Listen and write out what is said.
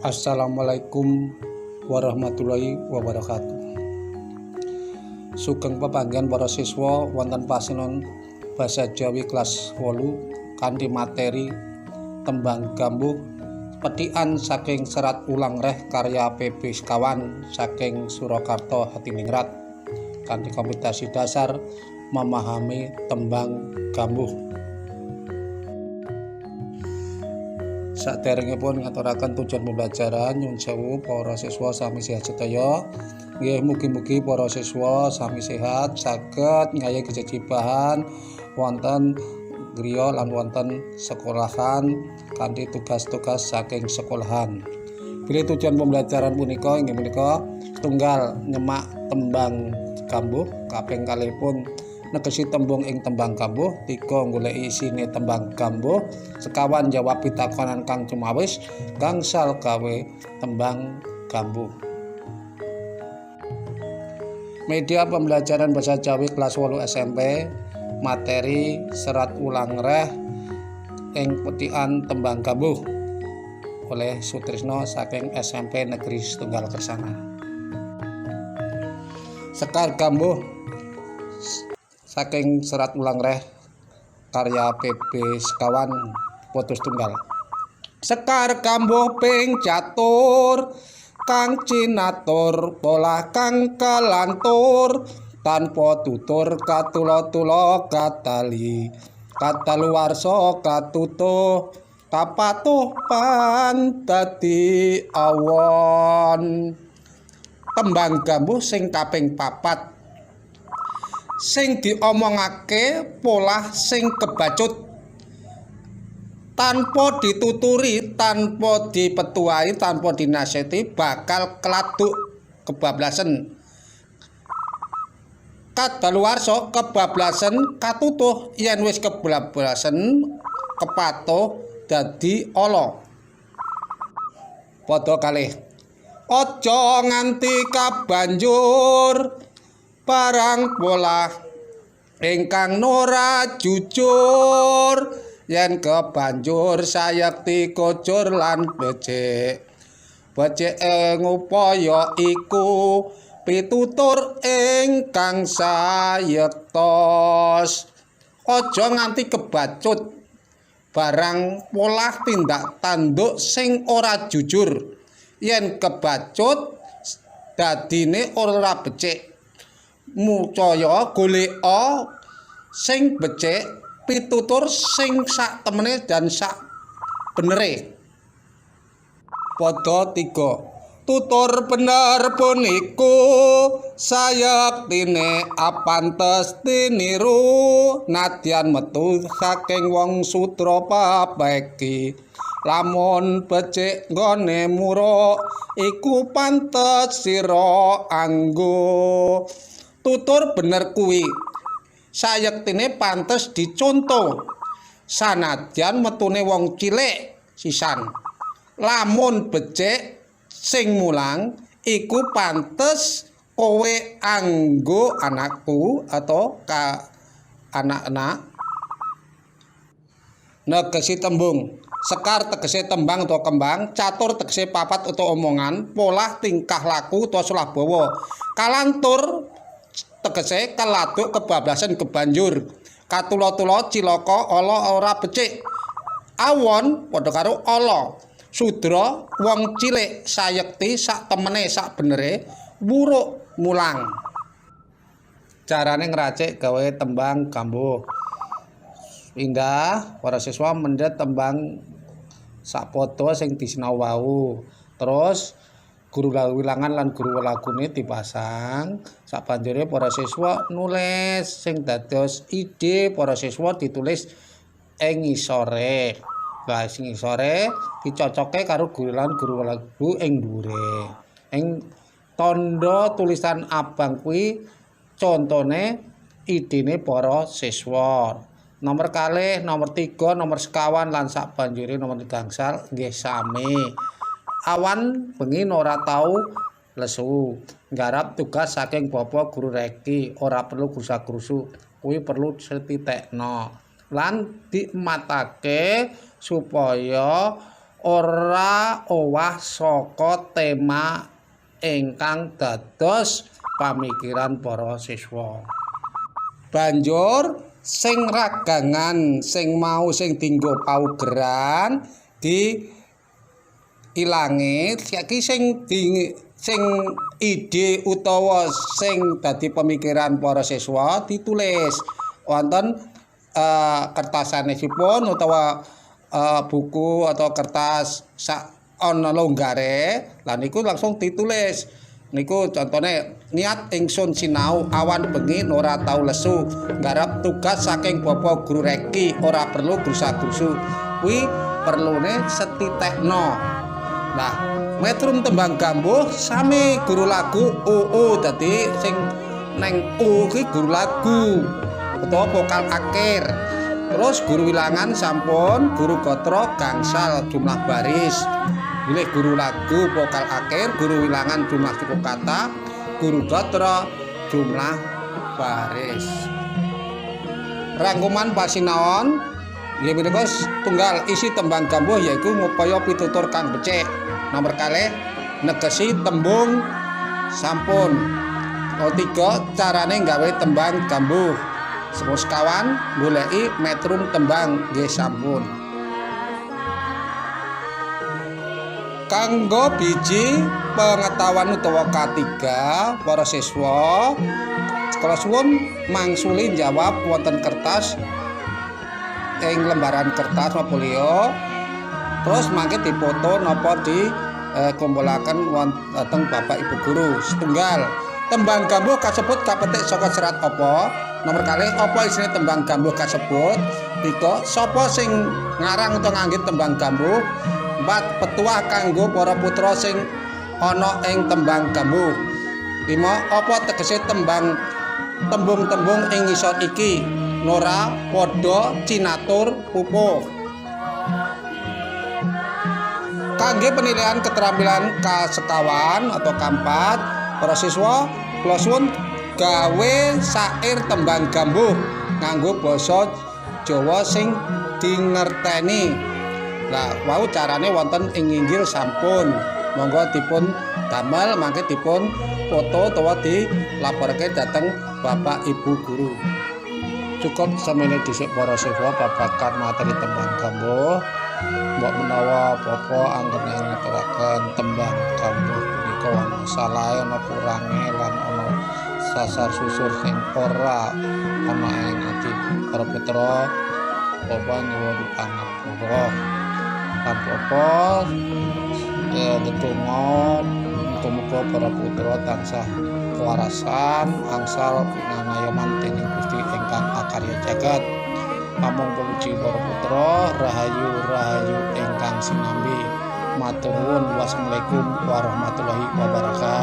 Assalamualaikum warahmatullahi wabarakatuh. Sugeng pepanggihan para siswa wonten pasinon basa Jawi kelas 8 kanthi materi tembang gambuh petikan saking serat ulang reh karya PB Sekawan saking Surakarta Hadiningrat kanthi kompetisi dasar memahami tembang gambuh. Saderengipun ngaturaken tujuan pembelajaran nyuwun sewu para siswa sami sehat sedaya. Nggih mugi-mugi para siswa sami sehat saged ngayahi kejajibahan wonten griya lan wonten sekolahan kanthi tugas-tugas saking sekolahan. Bilih tujuan pembelajaran punika inggih menika tunggal nyemak tembang gambuh kaping kalihipun negesi tembung ing tembang gambuh, 3 goleki isine tembang gambuh, sekawan jawab pitakonan kang cumawis, gangsal gawe tembang gambuh. Media pembelajaran bahasa Jawi kelas 8 SMP, materi serat ulang reh ing petikan tembang gambuh oleh Sutrisno saking SMP Negeri Setunggal Kersana. Sekar gambuh saking serat ulang reh karya PB Sekawan putus tunggal. Sekar gambuh ping catur kang cinatur pola kang kalantur tanpa tutur katula-tula katali kadaluwarsa katutuh kapatuh pan dadi awon. Tembang gambuh sing kaping 4 sing diomongake pola sing kebacut tanpa dituturi, tanpa dipetuai, tanpa dinasihati bakal keladuk kebablasan. Kadaluwarsa kebablasan katutuh yen wis kebablasan kepatuh dadi ala. Padha kalih. Aja nganti kabanjur barang pola ingkang nora jujur yen kebanjur sayekti kocur lan becik ngupaya iku pitutur ingkang sayektos. Aja nganti kebacut barang pola tindak tanduk sing ora jujur yen kebacut dadine ora becik. Mucaya goleka sing becik pitutur sing sak temene dan sak benere. Pada 3 tutur bener puniku sayektine apantes tiniru nadyan metu saking wong sutra papeki lamun becik nggone muruk iku pantes sira anggo. Tutur bener kuwi sayektine pantes dicontoh sanadyan metune wong cilik sisan. Lamun becik sing mulang iku pantes kowe anggo anakku atau ka anak-anak. Negesi tembung sekar tegese tembang atau kembang, catur tegese papat atau omongan, polah tingkah laku atau sulabawa, kalantur tegese keladuk kebablasan kebanjur, katula-tula cilaka ala ora becik, awon padha karo ala, sudra wong cilik, sayekti sak temene sak benere, wuruk mulang. Carane ngracik gawe tembang gambuh. Indah para siswa mendhet tembang sapada sing disinau wau. Terus guru wilangan lan guru lagune dipasang. Sabanjure para siswa nulis sing dados ide para siswa ditulis ing ngisore. Lah sing ngisore dicocoke karo guru lan guru lagu ing dhuwure. Ing tandha tulisan abang kuwi contone idene para siswa. Nomor kalih, nomor 3, nomor sekawan lan sabanjure nomor gangsal nggih sami. Awan bengi ora tau lesu. Nggarap tugas saking Bapak Guru Reki, ora perlu grusak-grusuk. Kuwi perlu setitekno. Lan dimatake supaya ora owah saka tema ingkang dados pamikiran para siswa. Banjur sing ragangan sing mau sing dienggo paugeran di ilangi saiki sing ide utawa sing dadi pemikiran para siswa ditulis wonten kertas sanesipun utawa buku atau kertas sak ana longgare lan niku langsung ditulis niku contone niat ingsun sinau awan bengi ora tau lesu nggarap tugas saking Bapak Guru Reki ora perlu grusa-grusu kuwi perlune setitekno. Nah metrum tembang gambuh sami guru lagu UU dadi sing neng U ki guru lagu utawa vokal akhir. Terus guru wilangan sampun, guru gotro gangsal jumlah baris. Pilih guru lagu vokal akhir, guru wilangan jumlah cukup kata, guru gotro jumlah baris. Rangkuman pasinaon nggih menika tunggal isi tembang gambuh yaiku ngupaya pitutur kang becik. Nomor kalih negesi tembung sampun. Nomor 3 carane gawe tembang gambuh. Sekawan goleki metrum tembang nggih sampun. Kanggo biji pengetahuan utawa K3 para siswa sekolah suwun mangsuli jawab wonten kertas ing lembaran kertas napa liya terus mangke dipoto napa di kumpulaken wonten Bapak Ibu guru. Setunggal tembang gambuh kasebut kapetik saka serat apa? Nomor kalih apa isine tembang gambuh kasebut? 3 sapa sing ngarang utawa nganggit tembang gambuh? 4 petuah kanggo para putra sing ana ing tembang gambuh. 5 apa tegese tembung-tembung ing ngisor iki? Nora, padha, cinatur, pupuh. Kangge penilaian keterampilan kasekawan atau kampat para siswa kula suwun gawe syair tembang gambuh nganggo basa Jawa sing dingerteni. Lah wau carane wonten ing inggil sampun. Monggo dipun damel mangke dipun foto utawa dilaporke dhateng Bapak Ibu guru. Cukup semene dhisik para siswa babagan materi tembang gambuh. Mbok menawa apa anggone ngaturaken tembang gambuh punika ana salahe ana kurange lan ana sasar susur sing ora ana ing ati para putra Bapak nyuwun pangapura lan Bapak ndedonga muga-muga para putra tansah kewarasan angsal pinangayoman dening Gusti ingkang akarya jagat. Namung puji para putra rahayu ingkang sinambi. Matur nuwun. Wassalamualaikum warahmatullahi wabarakatuh.